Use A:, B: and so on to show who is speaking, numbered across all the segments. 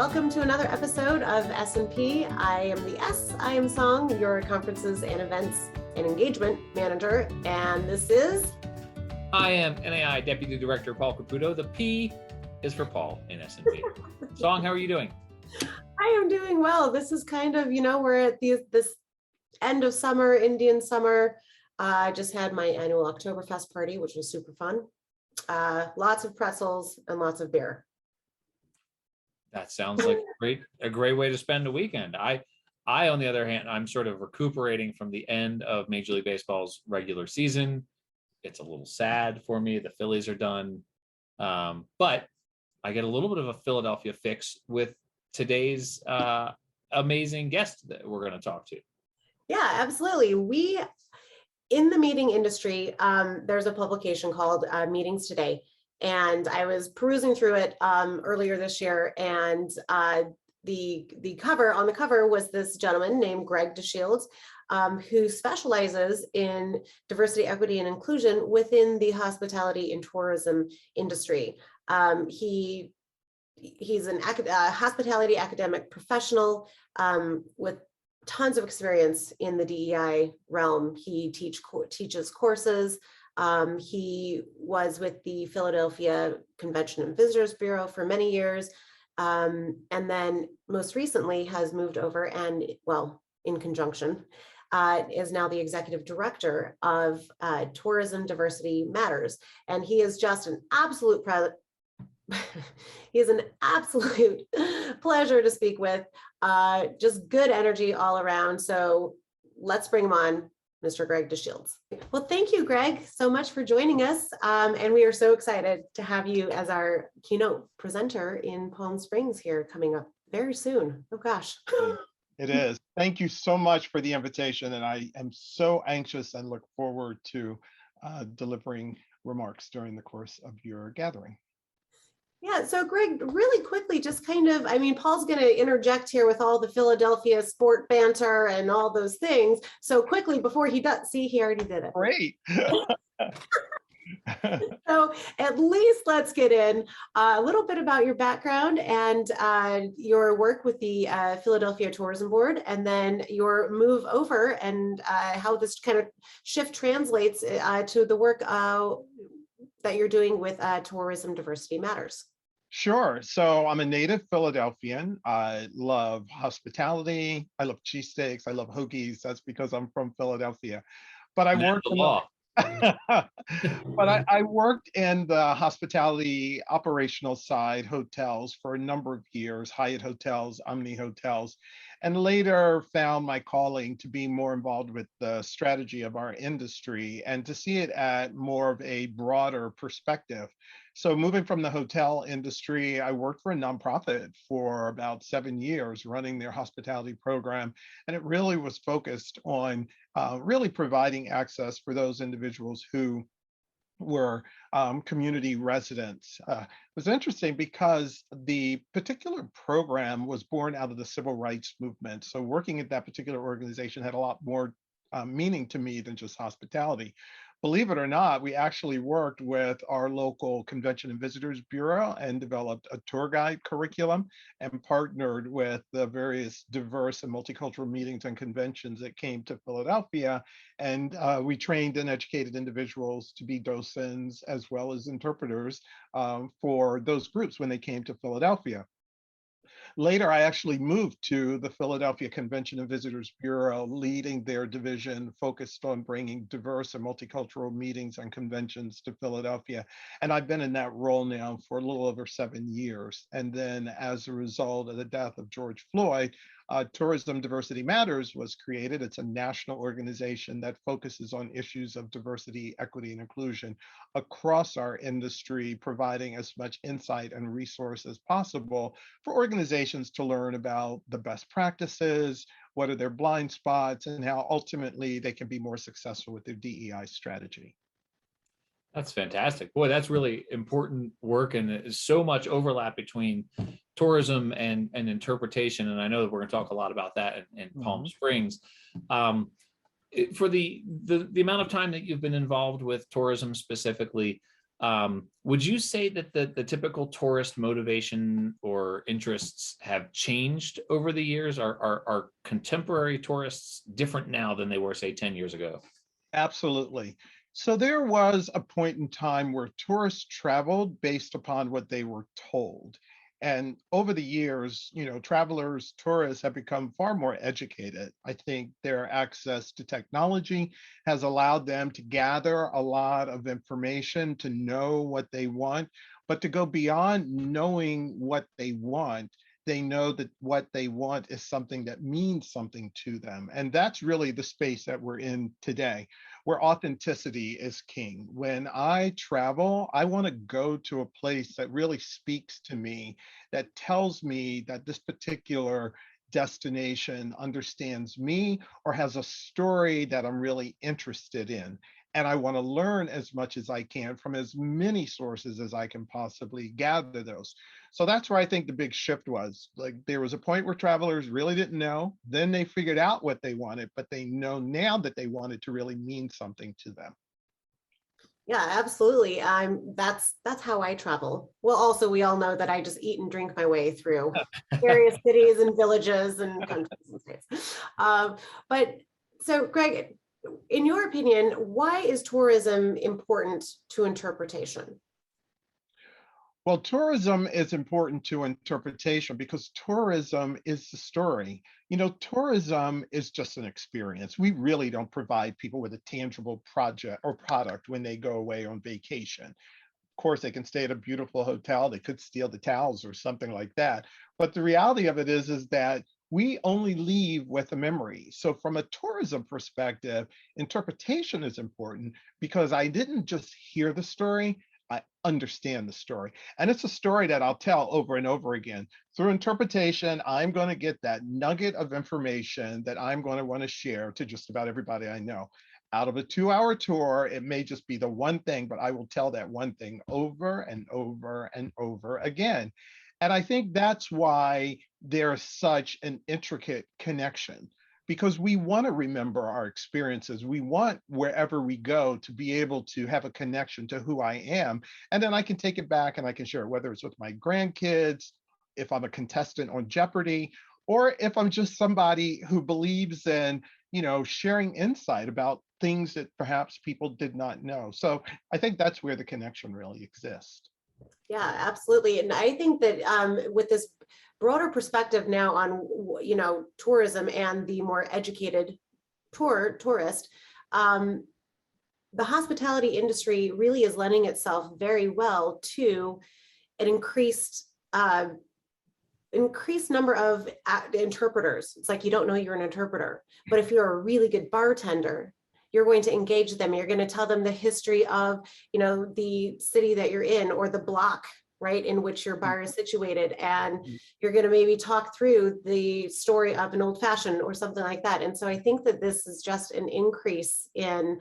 A: welcome to another episode of S&P. I am the S, I am Song, your conferences and events and engagement manager, and this is...
B: I am NAI Deputy Director Paul Caputo. The P is for Paul in S&P. Song, how are you doing?
A: I am doing well. This is kind of, we're at this end of summer, Indian summer. I just had my annual Oktoberfest party, which was super fun. Lots of pretzels and lots of beer.
B: That sounds like a great way to spend a weekend. I, on the other hand, I'm sort of recuperating from the end of Major League Baseball's regular season. It's a little sad for me. The Phillies are done. But I get a little bit of a Philadelphia fix with today's amazing guest that we're going to talk to.
A: Yeah, absolutely. In the meeting industry, there's a publication called Meetings Today. And I was perusing through it earlier this year, and the cover was this gentleman named Greg Deshields, who specializes in diversity, equity, and inclusion within the hospitality and tourism industry. He's an hospitality academic professional with tons of experience in the DEI realm. He teaches courses. He was with the Philadelphia Convention and Visitors Bureau for many years, and then most recently has moved over and, in conjunction, is now the executive director of Tourism Diversity Matters. And he is just an absolute pleasure to speak with, just good energy all around. So let's bring him on. Mr. Greg Deshields. Well, thank you, Greg, so much for joining us. And we are so excited to have you as our keynote presenter in Palm Springs here coming up very soon. Oh, gosh.
C: It is. Thank you so much for the invitation. And I am so anxious and look forward to delivering remarks during the course of your gathering.
A: Yeah, so Greg, really quickly, just Paul's going to interject here with all the Philadelphia sport banter and all those things. So quickly, before he does, see, he already did it.
C: Great.
A: So at least let's get in a little bit about your background and your work with the Philadelphia Tourism Board, and then your move over and how this kind of shift translates to the work that you're doing with Tourism Diversity Matters.
C: Sure. So I'm a native Philadelphian. I love hospitality. I love cheesesteaks. I love hoagies. That's because I'm from Philadelphia. But I worked I worked in the hospitality operational side, hotels, for a number of years, Hyatt hotels, Omni hotels, and later found my calling to be more involved with the strategy of our industry and to see it at more of a broader perspective. So moving from the hotel industry, I worked for a nonprofit for about 7 years running their hospitality program. And it really was focused on really providing access for those individuals who were community residents. It was interesting because the particular program was born out of the civil rights movement. So working at that particular organization had a lot more meaning to me than just hospitality. Believe it or not, we actually worked with our local Convention and Visitors Bureau and developed a tour guide curriculum and partnered with the various diverse and multicultural meetings and conventions that came to Philadelphia. And we trained and educated individuals to be docents as well as interpreters for those groups when they came to Philadelphia. Later, I actually moved to the Philadelphia Convention and Visitors Bureau, leading their division focused on bringing diverse and multicultural meetings and conventions to Philadelphia. And I've been in that role now for a little over 7 years. And then as a result of the death of George Floyd, Tourism Diversity Matters was created. It's a national organization that focuses on issues of diversity, equity, and inclusion across our industry, providing as much insight and resource as possible for organizations to learn about the best practices, what are their blind spots, and how ultimately they can be more successful with their DEI strategy.
B: That's fantastic. Boy, that's really important work, and there's so much overlap between tourism and interpretation. And I know that we're going to talk a lot about that in Palm Springs. For the amount of time that you've been involved with tourism specifically, Would you say that the typical tourist motivation or interests have changed over the years? Are contemporary tourists different now than they were, say, 10 years ago?
C: Absolutely. So there was a point in time where tourists traveled based upon what they were told. And over the years, travelers, tourists have become far more educated. I think their access to technology has allowed them to gather a lot of information to know what they want, but to go beyond knowing what they want. They know that what they want is something that means something to them. And that's really the space that we're in today, where authenticity is king. When I travel, I want to go to a place that really speaks to me, that tells me that this particular destination understands me or has a story that I'm really interested in. And I want to learn as much as I can from as many sources as I can possibly gather those. So that's where I think the big shift was. Like there was a point where travelers really didn't know. Then they figured out what they wanted, but they know now that they want it to really mean something to them.
A: Yeah, absolutely. That's how I travel. Well, also we all know that I just eat and drink my way through various cities and villages and countries and states. But so Greg, in your opinion, why is tourism important to interpretation?
C: Well, tourism is important to interpretation because tourism is the story. Tourism is just an experience. We really don't provide people with a tangible project or product when they go away on vacation. Of course, they can stay at a beautiful hotel. They could steal the towels or something like that. But the reality of it is that we only leave with a memory. So from a tourism perspective, interpretation is important because I didn't just hear the story, I understand the story. And it's a story that I'll tell over and over again. Through interpretation, I'm going to get that nugget of information that I'm going to want to share to just about everybody I know. Out of a 2-hour tour, it may just be the one thing, but I will tell that one thing over and over and over again. And I think that's why there's such an intricate connection because we want to remember our experiences. We want wherever we go to be able to have a connection to who I am. And then I can take it back and I can share it, whether it's with my grandkids, if I'm a contestant on Jeopardy, or if I'm just somebody who believes in, sharing insight about things that perhaps people did not know. So I think that's where the connection really exists.
A: Yeah, absolutely. And I think that with this broader perspective now on, tourism and the more educated tourist, the hospitality industry really is lending itself very well to an increased number of interpreters. It's like you don't know you're an interpreter, but if you're a really good bartender, you're going to engage them. You're going to tell them the history of, the city that you're in or the block, right, in which your bar is situated. And you're going to maybe talk through the story of an old fashioned or something like that. And so I think that this is just an increase in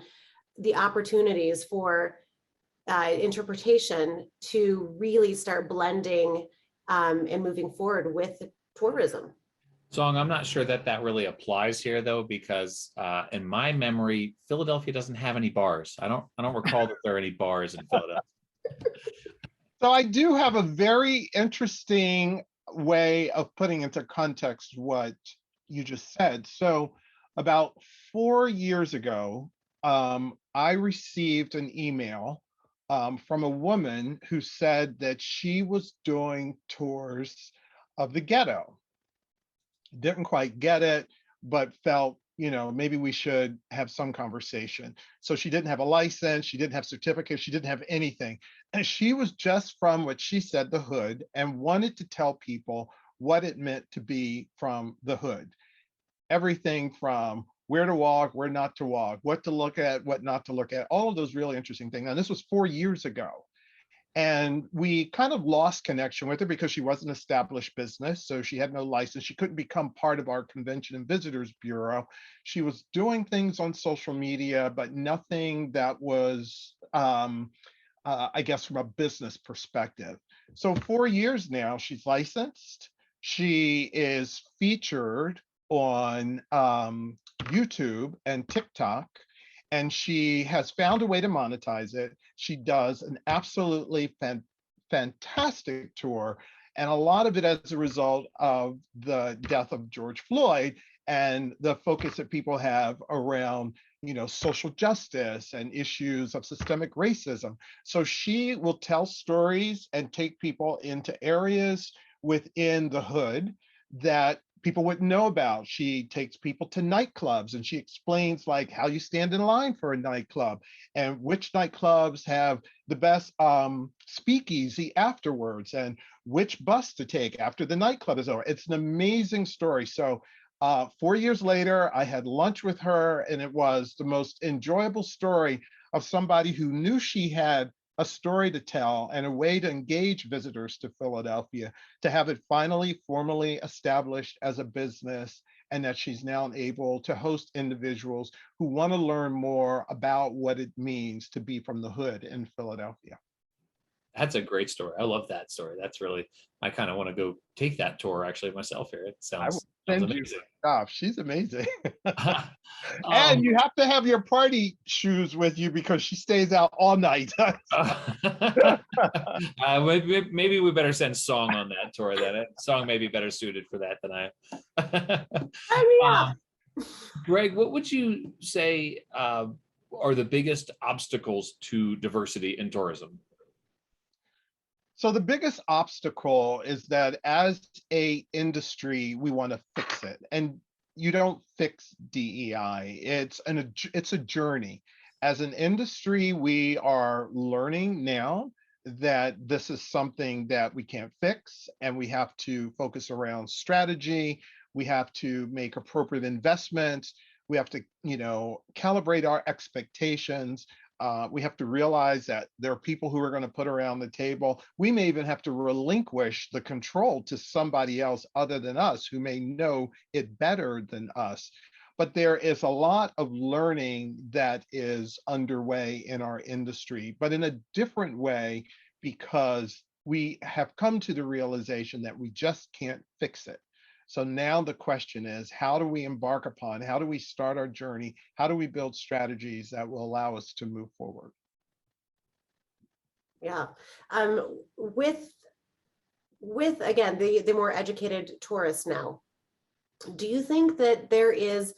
A: the opportunities for interpretation to really start blending and moving forward with tourism.
B: Song, I'm not sure that really applies here though, because in my memory, Philadelphia doesn't have any bars. I don't recall that there are any bars in Philadelphia.
C: So I do have a very interesting way of putting into context what you just said. So about 4 years ago, I received an email from a woman who said that she was doing tours of the ghetto. Didn't quite get it, but felt, maybe we should have some conversation. So she didn't have a license, she didn't have certificates, she didn't have anything. And she was just from what she said, the hood, and wanted to tell people what it meant to be from the hood. Everything from where to walk, where not to walk, what to look at, what not to look at, all of those really interesting things. Now, this was 4 years ago. And we kind of lost connection with her because she was an established business. So she had no license. She couldn't become part of our Convention and Visitors Bureau. She was doing things on social media, but nothing that was, I guess, from a business perspective. So 4 years now, she's licensed. She is featured on YouTube and TikTok. And she has found a way to monetize it. She does an absolutely fantastic tour, and a lot of it as a result of the death of George Floyd and the focus that people have around, social justice and issues of systemic racism. So she will tell stories and take people into areas within the hood that people wouldn't know about. She takes people to nightclubs and she explains like how you stand in line for a nightclub and which nightclubs have the best speakeasy afterwards and which bus to take after the nightclub is over. It's an amazing story. So 4 years later, I had lunch with her, and it was the most enjoyable story of somebody who knew she had a story to tell and a way to engage visitors to Philadelphia, to have it finally formally established as a business, and that she's now able to host individuals who want to learn more about what it means to be from the hood in Philadelphia.
B: That's a great story. I love that story. That's really, I kind of want to go take that tour actually myself here. It
C: I will
B: sounds
C: send you
B: amazing.
C: stuff. She's amazing.
B: Um,
C: And you have to have your party shoes with you because she stays out all night.
B: maybe we better send Song on that tour then. Song may be better suited for that than I.
A: Yeah.
B: Greg, what would you say are the biggest obstacles to diversity in tourism?
C: So the biggest obstacle is that as a industry, we want to fix it, and you don't fix DEI. It's a journey. As an industry, we are learning now that this is something that we can't fix, and we have to focus around strategy. We have to make appropriate investments. We have to, calibrate our expectations. We have to realize that there are people who are going to put around the table. We may even have to relinquish the control to somebody else other than us who may know it better than us. But there is a lot of learning that is underway in our industry, but in a different way, because we have come to the realization that we just can't fix it. So now the question is, how do we embark upon, how do we start our journey? How do we build strategies that will allow us to move forward?
A: Yeah. With again, the more educated tourists now, do you think that there is,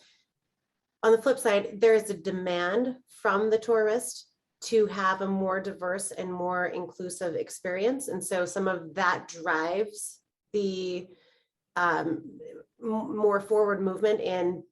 A: on the flip side, there is a demand from the tourist to have a more diverse and more inclusive experience? And so some of that drives the more forward movement in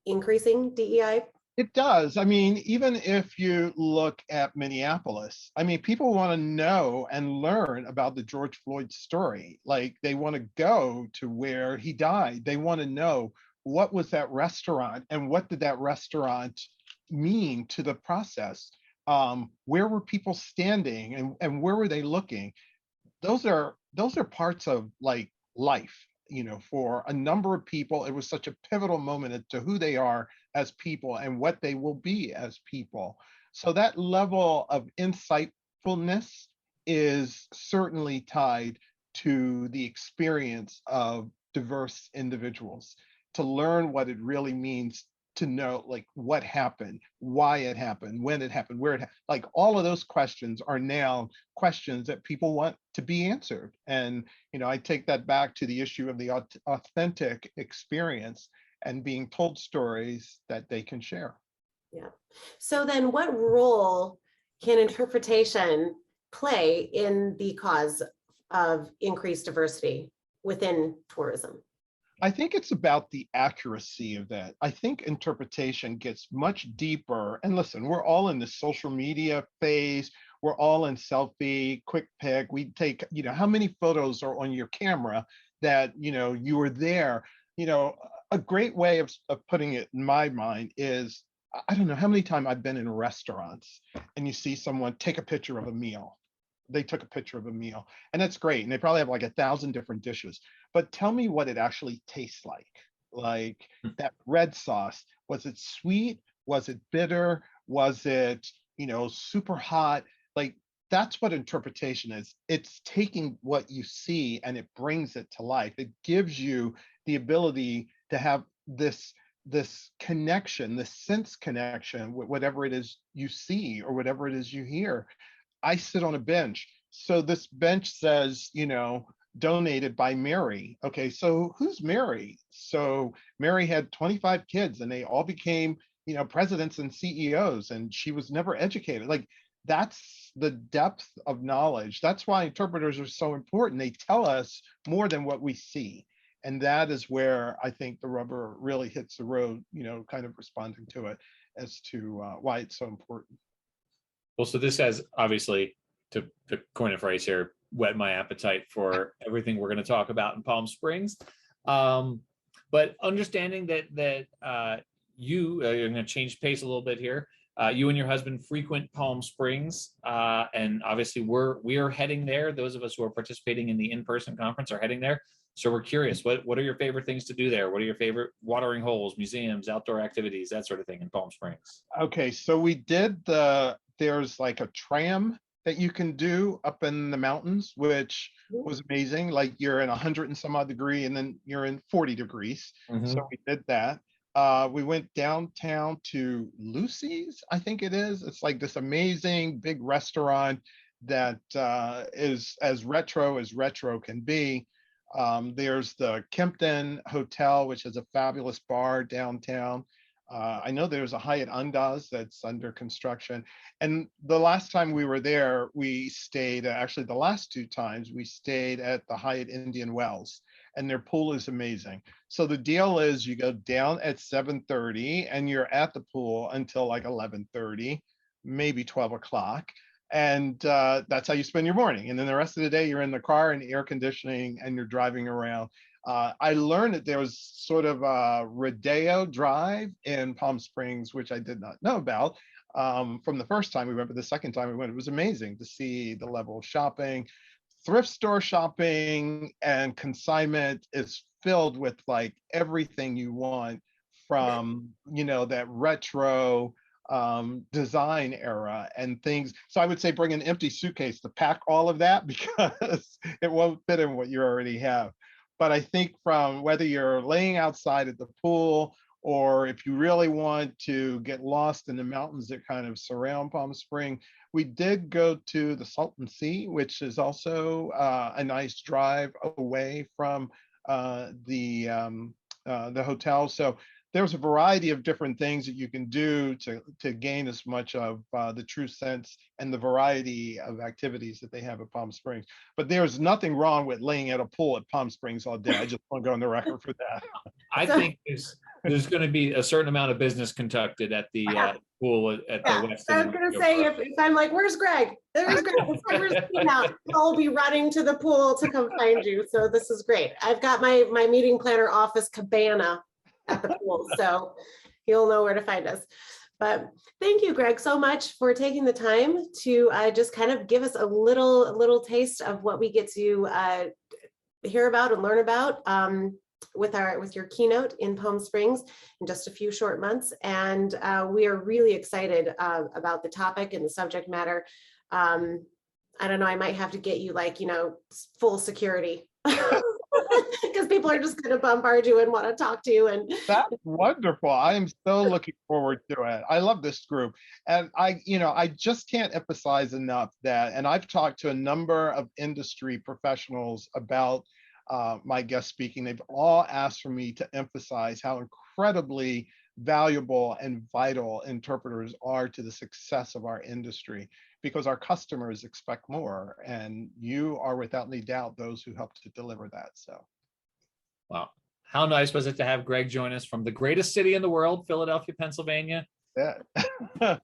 A: increasing DEI?
C: It does. I mean, even if you look at Minneapolis, I mean, people want to know and learn about the George Floyd story. Like, they want to go to where he died. They want to know, what was that restaurant and what did that restaurant mean to the process? Where were people standing and where were they looking? Those are parts of like life, for a number of people. It was such a pivotal moment to who they are as people and what they will be as people. So that level of insightfulness is certainly tied to the experience of diverse individuals, to learn what it really means to know, like, what happened, why it happened, when it happened, where it happened. Like, all of those questions are now questions that people want to be answered. And I take that back to the issue of the authentic experience and being told stories that they can share.
A: Yeah. So then what role can interpretation play in the cause of increased diversity within tourism?
C: I think it's about the accuracy of that. I think interpretation gets much deeper. And listen, we're all in the social media phase. We're all in selfie, quick pick. We take, how many photos are on your camera that, you were there. A great way of putting it in my mind is, I don't know how many times I've been in restaurants and you see someone take a picture of a meal. They took a picture of a meal, and that's great. And they probably have like 1,000 different dishes, but tell me what it actually tastes like. Like, that red sauce, was it sweet? Was it bitter? Was it, super hot? Like, that's what interpretation is. It's taking what you see and it brings it to life. It gives you the ability to have this this connection, this sense connection with whatever it is you see or whatever it is you hear. I sit on a bench. So this bench says, donated by Mary. Okay, so who's Mary? So Mary had 25 kids and they all became, presidents and CEOs, and she was never educated. Like, that's the depth of knowledge. That's why interpreters are so important. They tell us more than what we see. And that is where I think the rubber really hits the road, kind of responding to it as to why it's so important.
B: Well, so this has obviously, to coin a phrase here, whet my appetite for everything we're going to talk about in Palm Springs. But understanding that you're going to change pace a little bit here. You and your husband frequent Palm Springs, and obviously we are heading there. Those of us who are participating in the in-person conference are heading there. So we're curious, what are your favorite things to do there? What are your favorite watering holes, museums, outdoor activities, that sort of thing in Palm Springs?
C: Okay, so we did there's like a tram that you can do up in the mountains, which was amazing. Like, you're in 100 and some odd degree, and then you're in 40 degrees. So we did that. We went downtown to Lucy's, I think it is. It's like this amazing big restaurant that is as retro can be. There's the Kempton Hotel, which is a fabulous bar downtown. I know there's a Hyatt Andaz that's under construction. And the last time we were there, we stayed, actually the last two times, we stayed at the Hyatt Indian Wells, and their pool is amazing. So the deal is you go down at 7:30 and you're at the pool until like 11:30, maybe 12 o'clock. And that's how you spend your morning. And then the rest of the day, you're in the car and air conditioning and you're driving around. I learned that there was sort of a Rodeo Drive in Palm Springs, which I did not know about from the first time we went, but the second time we went, it was amazing to see the level of shopping. Thrift store shopping and consignment is filled with like everything you want from, that retro design era and things. So I would say bring an empty suitcase to pack all of that because it won't fit in what you already have. But I think from whether you're laying outside at the pool or if you really want to get lost in the mountains that kind of surround Palm Springs, we did go to the Salton Sea, which is also a nice drive away from the hotel. So there's a variety of different things that you can do to gain as much of the true sense and the variety of activities that they have at Palm Springs. But there's nothing wrong with laying at a pool at Palm Springs all day. I just want to go on the record for that.
B: I think there's going to be a certain amount of business conducted at the pool at the West.
A: I was going to say, if I'm like, where's Greg? There's Greg. Where's out? I'll be running to the pool to come find you. So this is great. I've got my meeting planner office cabana at the pool, so he'll know where to find us. But thank you, Greg, so much for taking the time to just kind of give us a little taste of what we get to hear about and learn about with your keynote in Palm Springs in just a few short months. And we are really excited about the topic and the subject matter. I don't know, I might have to get you full security. Because people are just going to bombard you and want to talk to you. And
C: that's wonderful. I am so looking forward to it. I love this group. And I just can't emphasize enough that, and I've talked to a number of industry professionals about my guest speaking. They've all asked for me to emphasize how incredibly valuable and vital interpreters are to the success of our industry, because our customers expect more, and you are without any doubt those who help to deliver that. So,
B: wow, how nice was it to have Greg join us from the greatest city in the world, Philadelphia, Pennsylvania.
C: Yeah.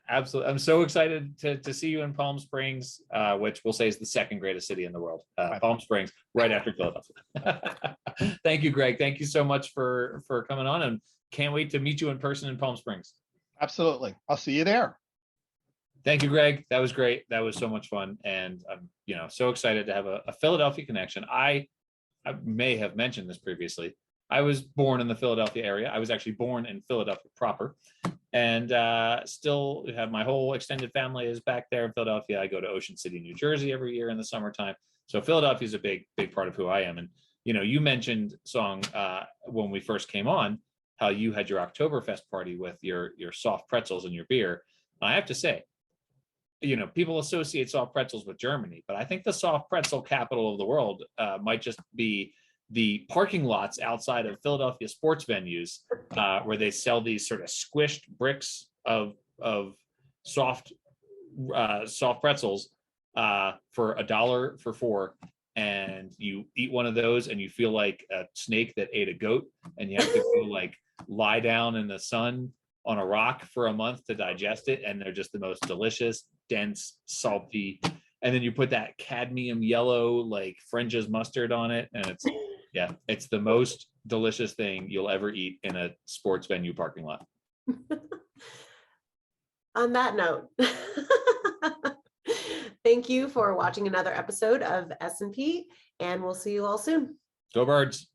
B: Absolutely, I'm so excited to see you in Palm Springs, which we'll say is the second greatest city in the world. Palm Springs, right after Philadelphia. Thank you, Greg. Thank you so much for coming on, and can't wait to meet you in person in Palm Springs.
C: Absolutely, I'll see you there.
B: Thank you, Greg. That was great. That was so much fun, and I'm so excited to have a Philadelphia connection. I may have mentioned this previously. I was born in the Philadelphia area. I was actually born in Philadelphia proper, and still have my whole extended family is back there in Philadelphia. I go to Ocean City, New Jersey every year in the summertime. So Philadelphia is a big part of who I am. And you mentioned Song when we first came on, how you had your Oktoberfest party with your soft pretzels and your beer. And I have to say, people associate soft pretzels with Germany, but I think the soft pretzel capital of the world might just be the parking lots outside of Philadelphia sports venues, where they sell these sort of squished bricks of soft pretzels for $1 for 4. And you eat one of those and you feel like a snake that ate a goat, and you have to go like lie down in the sun on a rock for a month to digest it. And they're just the most delicious, dense, salty. And then you put that cadmium yellow, like French's mustard on it. And it's the most delicious thing you'll ever eat in a sports venue parking lot.
A: On that note, thank you for watching another episode of S&P, and we'll see you all soon.
B: Go Birds.